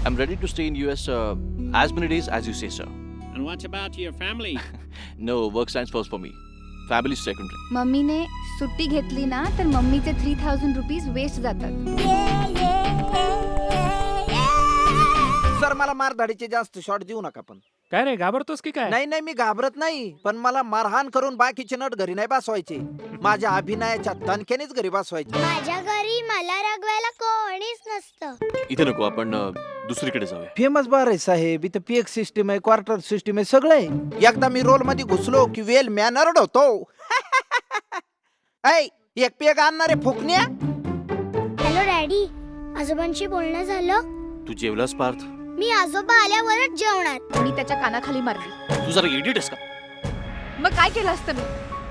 I'm ready to stay in US as many days as you say, sir. And what about your family? No, work stands first for me. Family is secondary. मम्मीने सुट्टी घेतली ना तर मम्मीचे 3000 rupees waste जातात. Sir मला मारधाडीचे जास्त shot देऊ नका पण. काय रे घाबरतोस की काय? नाही मी घाबरत नाही, पण मला मारहाण करून बाकीचे नट घरी नाही बसवायचे. माझ्या अभिनयाच्या तणक्यानेच घरी बसवायचे. माझ्या घरी मला रागवायला कोणीच नसतं. इथे नको, आपण दुसरीकडे जाऊया. फेमस बार आहे साहेब, इथं पीएक सिस्टीम आहे, क्वार्टर सिस्टीम आहे, सगळं आहे. एकदा मी रोल मध्ये घुसलो की वेल मॅनर्ड होतो. ऐ, एक पेग आणणारे फुकण्या. हॅलो डॅडी, आजोबांशी बोलणं झालं? तू जेवलास पार्थ? मी आजोबा आल्यावरच जेवणार. मी त्याच्या कानाखाली मारली. तू जरा इडियट आहेस का? मग काय केलं असतं मी?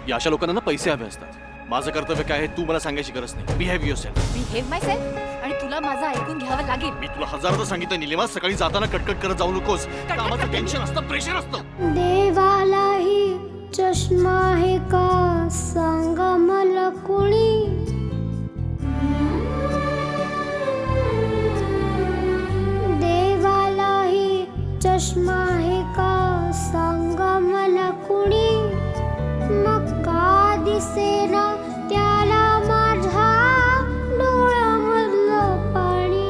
या अशा लोकांना ना पैसे हवे असतात. माझं कर्तव्य काय आहे तू मला सांगायची गरज नाही. Behave yourself. बिहेव माय सेल्फ आणि तुला माझं ऐकून घ्यावं लागेल. मी तुला हजारदा सांगितलं निलिमा, सकाळी जाताना कटकट करत जाऊ नकोस. कामाचं टेन्शन असतं, प्रेशर असतं. देवालाही चष्मा आहे का सांग मला कुणी. देवालाही चष्मा आहे का सांग मला कुणी. मग का दिसेना त्याला माझ्या डोळ्यामधलं पाणी.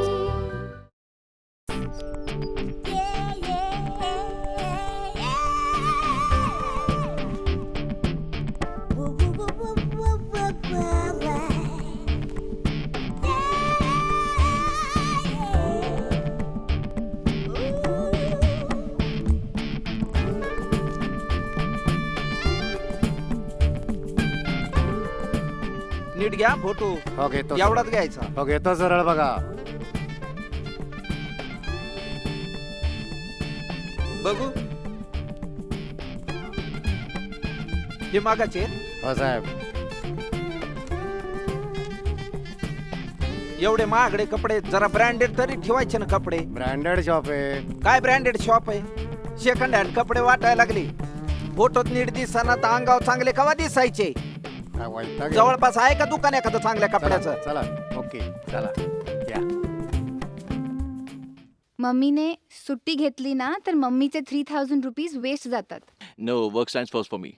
नीट घ्या फोटो. हो घेतो. एवढाच घ्यायचा. हो घेतो सरळ बघा. बघू हे मागाचे. हो साहेब. एवढे महागडे कपडे, जरा ब्रँडेड तरी ठेवायचे ना कपडे. ब्रँडेड शॉप आहे. काय ब्रँडेड शॉप आहे? सेकंड हँड कपडे वाटायला लागले. फोटोत नीट दिसताना तर अंगावर चांगले कवा दिसायचे. काय वैताग आहे. जवळपास आहे का दुकान एखादं चांगल्या कपड्याचं? चला ओके चला या. मम्मीने सुट्टी घेतली ना तर मम्मीचे 3000 रुपीज वेस्ट जातात. No, work stands first for me.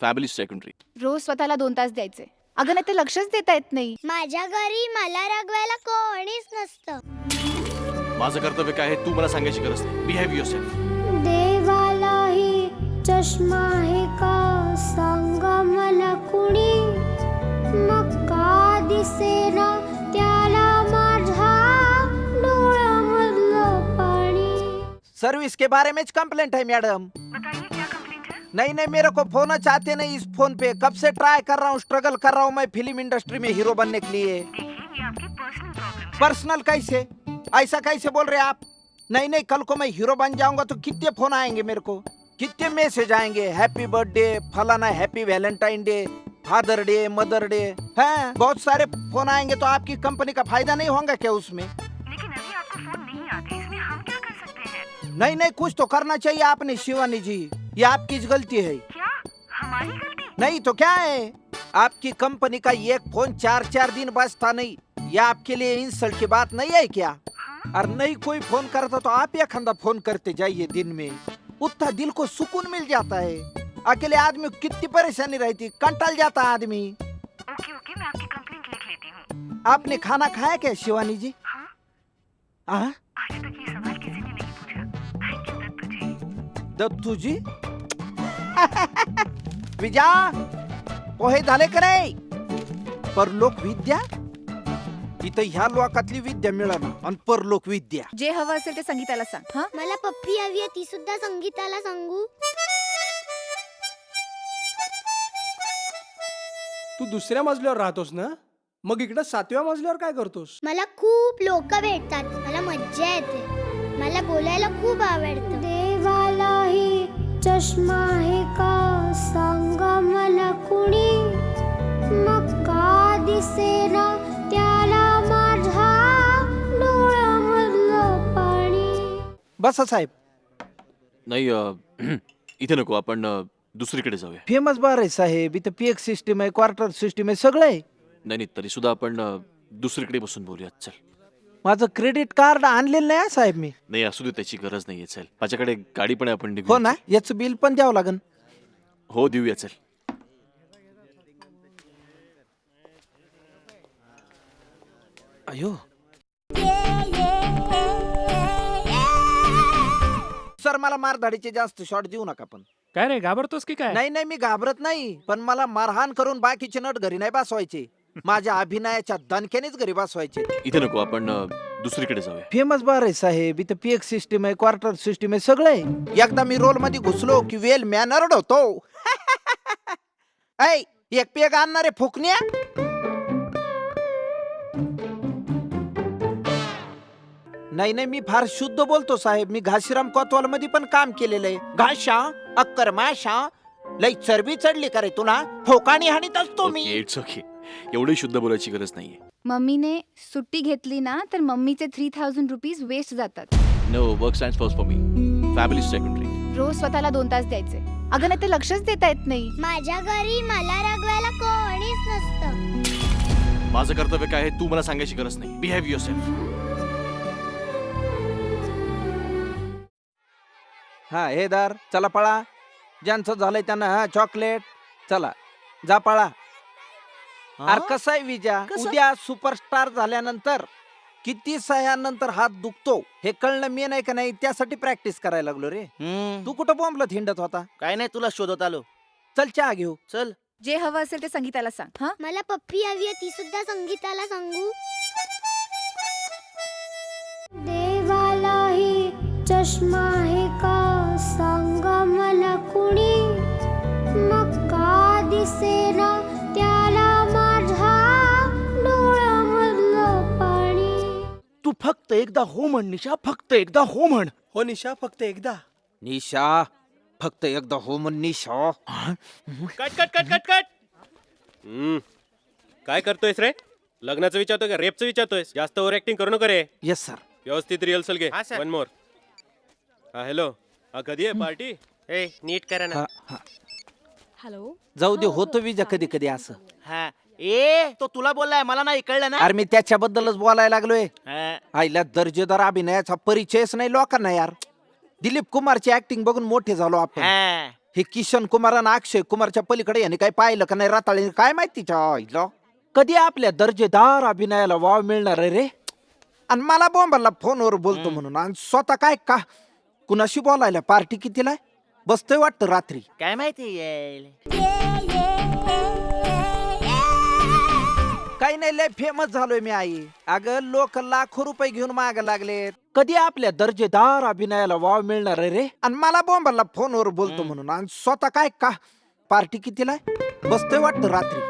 Family is secondary. रोज स्वतःला 2 तास द्यायचे. अगं नाही ते लक्षच देता येत नाही. माझ्या घरी मला रागवायला कोणीच नसतं. माझं कर्तव्य काय आहे तू मला सांगायची गरज नाही. Behave yourself. देवालाही चष्मा आहे का सांग मला कुणी. मग का दिसेना त्याला माझ्या डोळ्यामधलं पाणी. सर्विस के बारे में कंप्लेंट है मैडम. बताइए क्या कंप्लेंट है? नहीं मेरे को फोन चाहते नहीं इस फोन पे. कब से ट्राई कर रहा हूँ, स्ट्रगल कर रहा हूँ मैं फिल्म इंडस्ट्री में हीरो बनने के लिए. देखिए ये आपकी पर्सनल प्रॉब्लम है. पर्सनल कैसे? ऐसा कैसे बोल रहे आप? नहीं कल को मैं हीरो बन जाऊंगा तो कितने फोन आएंगे मेरे को, कितने मैसेज आएंगे. हैप्पी बर्थडे फलाना, happy Valentine day, father day, mother day. हैं बहुत सारे फोन आएंगे तो आपकी कंपनी का फायदा नहीं होगा क्या उसमें? लेकिन अभी आपको फोन नहीं आते, इसमें हम क्या कर सकते हैं? नहीं कुछ तो करना चाहिए आपने शिवानी जी. ये आपकी गलती है. क्या हमारी गलती? नहीं तो क्या है? आपकी कंपनी का एक फोन 4 दिन बजता नहीं, ये आपके लिए इंसल्ट की बात नहीं है क्या? हाँ? और नहीं कोई फोन करता तो आप एक खंदा फोन करते जाइए दिन में. उतना दिल को सुकून मिल जाता है. अकेले आदमी को कितनी परेशानी रहती, कंटाल जाता है आदमी. ओके मैं आपकी कंप्लेंट लिख लेती हूँ. आपने खाना खाया क्या शिवानी जी? हाँ? हाँ? आज तक ये सवाल किसी ने नहीं पूछा. थैंक यू दत्तू जी. दत्तू जी. विजा पोहे झाले का नाही? परलोक विद्या इथं ह्या लोकातली विद्या मिळाली आणि परलोक विद्या. जे हवं असेल ते संगीताला सांग. हा मला पप्पी हवी आहे, ती सुद्धा संगीताला सांगू. तू दुसऱ्या मजल्यावर राहतोस ना, मग इकडे 7व्या मजल्यावर काय करतोस? मला खूप लोक भेटतात, मला मज्जा येते. मला बोलायला खूप आवडतं. देवालाही चष्मा आहे का सांग मला कुणी. मग का दिसेना त्याला माझ्या डोळ्यामधलं पाणी. बसा साहेब. नाही इथे नको, आपण दुसरीकडे जाऊया. फेमस बार आहे साहेब, इथं पीएक सिस्टीम आहे, क्वार्टर सिस्टीम आहे, सगळं आहे. नाही तरी सुद्धा आपण दुसरीकडे बसून बोलूया. चल. माझं क्रेडिट कार्ड आणलेलं नाही साहेब मी. नाही असू दे, त्याची गरज नाहीये. चल, माझ्याकडे गाडी पण आहे, आपण निघू. हो ना, याचं बिल पण द्यावं लागेल. हो, देऊया. चल. अयो सर, मला मारधाडीचे जास्त शॉट देऊ नका. पण काय रे, घाबरतोस की काय? नाही, मी घाबरत नाही, पण मला मारहाण करून बाकीचे नट घरी नाही बसवायचे. माझ्या अभिनयाच्या दणक्यानेच घरी बसवायचे. इथे नको, आपण दुसरीकडे जाऊया. फेमस बार आहे साहेब, इथं पीएक सिस्टीम आहे, क्वार्टर सिस्टीम आहे, सगळं आहे. एकदा मी रोल मध्ये घुसलो की वेल मॅनर्ड होतो. ऐ, एक पेग आणणारे फुकण्या. नाही, मी फार शुद्ध बोलतो साहेब. मी घाशीराम कोतवाल मध्ये पण काम केलेलं आहे. घाशा अक्कर माशा लई चरबी चढली करे तुला, फोकाणी हाणीत असतो मी. इट्स ओके, एवढी शुद्ध बोलायची गरज नाहीये. मम्मीने सुट्टी घेतली ना तर मम्मीचे 3000 रुपीज वेस्ट जातात. No, work stands first for me, family secondary. रोज स्वतःला 2 तास द्यायचे. अगं नाही, ते लक्षच देता येत नाही. माझ्या घरी मला रागवायला कोणीच नसतं. माझं कर्तव्य काय आहे तू मला सांगायची गरज नाही. Behave yourself. हा, हे दार चला पळा. ज्यांचं झालंय त्यांना हा चॉकलेट. चला जा पळा. अरे कसं आहे विजा, उद्या सुपरस्टार झाल्यानंतर किती सह्यानंतर हात दुखतो हे कळणं मी नाही का नाही, त्यासाठी प्रॅक्टिस करायला लागलो रे. तू कुठं बोंबलत हिंडत होता? काय नाही, तुला शोधत आलो. चल चहा घेऊ. चल. जे हवं असेल ते संगीताला सांग. हा, मला पप्पी हवी आहे, ती सुद्धा संगीताला सांगू. देवालाही चष्मा आहे का सांगा मला कुणी, मग का दिसेना त्याला माझ्या डोळ्यामधलं पाणी. तू फक्त एकदा हो म्हण निशा, फक्त एकदा हो म्हण. हो निशा, फक्त एकदा. निशा फक्त एकदा हो म्हण Nisha. Cut cut cut cut cut. काय करतोयस रे? लग्नाचं विचारतोय का रेपचं विचारतोयस? जास्त ओव्हर ऍक्टिंग करू नका रे. Yes sir. व्यवस्थित रिहर्सल घे. हा, सर. One more. हा, हॅलो. हा, कधी आहे पार्टी? ए नीट करा ना. हॅलो. जाऊ दे, होतो विजा कधी कधी असं. हा, ए तो तुला बोललाय, मला नाही कळलं ना. अरे मी त्याच्याबद्दलच बोलायला लागलोय. हा. आईला दर्जेदार अभिनयाचा परिचयच नाही लोकांना यार. दिलीप कुमारची ऍक्टिंग बघून मोठे झालो आपण. हा. हे किशन कुमार आणि अक्षय कुमारच्या पलीकडे याने काय पाहिलं का नाही राताळी, काय माहिती तिच्या आईला. कधी आपल्या दर्जेदार अभिनयाला वाव मिळणार आहे रे. आणि मला बोंबाला फोनवर बोलतो म्हणून, आणि स्वतः काय का कुणाशी बोलायला, पार्टी कितीला आहे? बसतोय वाटतं रात्री. काय माहिती येईल. काही नाही, लय फेमस झालोय मी आई. अगं लोक लाखो रुपये घेऊन माग लागलेत. कधी आपल्या दर्जेदार अभिनयाला वाव मिळणार आहे रे. आणि मला बोंबाला फोनवर बोलतो म्हणून, आणि स्वतः काय का पार्टी कितीला आहे? बसतोय वाटतं रात्री.